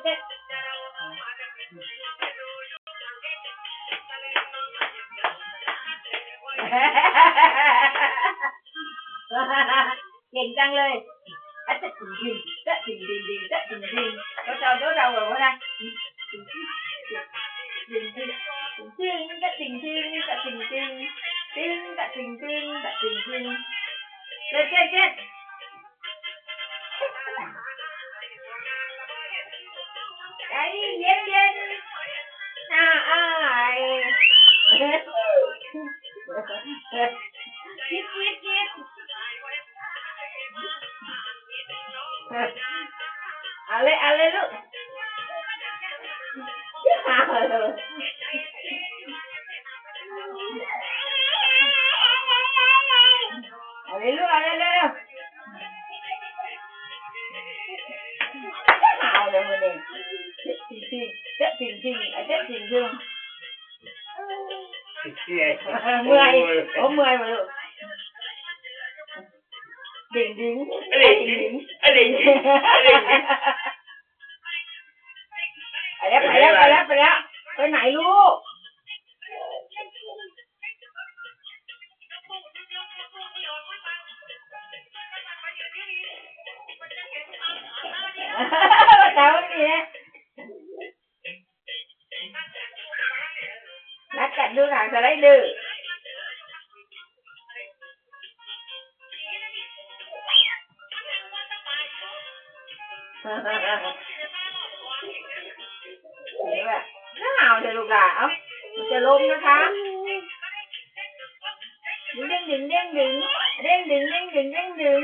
เด็ดเก่งจังเลยอะจะจริงจริงจะจริงจริงจริงจะจริงจริงเราrồi quá đâyจริงจริงจริงจะจริงจริงจะจริงจริงจริงจะจริงจริงจะจริงจริงเล่นเล่นใจเย็นเย็นอ้ายคิดอะไรลูกอะไรลูกอะไรเร็วhào rồi mình đi chết chinh mười mà được đỉnhไปแล้วไปไหนลูกเจ้าเนี่ยนักกัดดูหนังสไลเดอร์นี่แหละน้าหาวเถอะลูกหลานเอ้ามันจะล้มนะคะเด้งดึง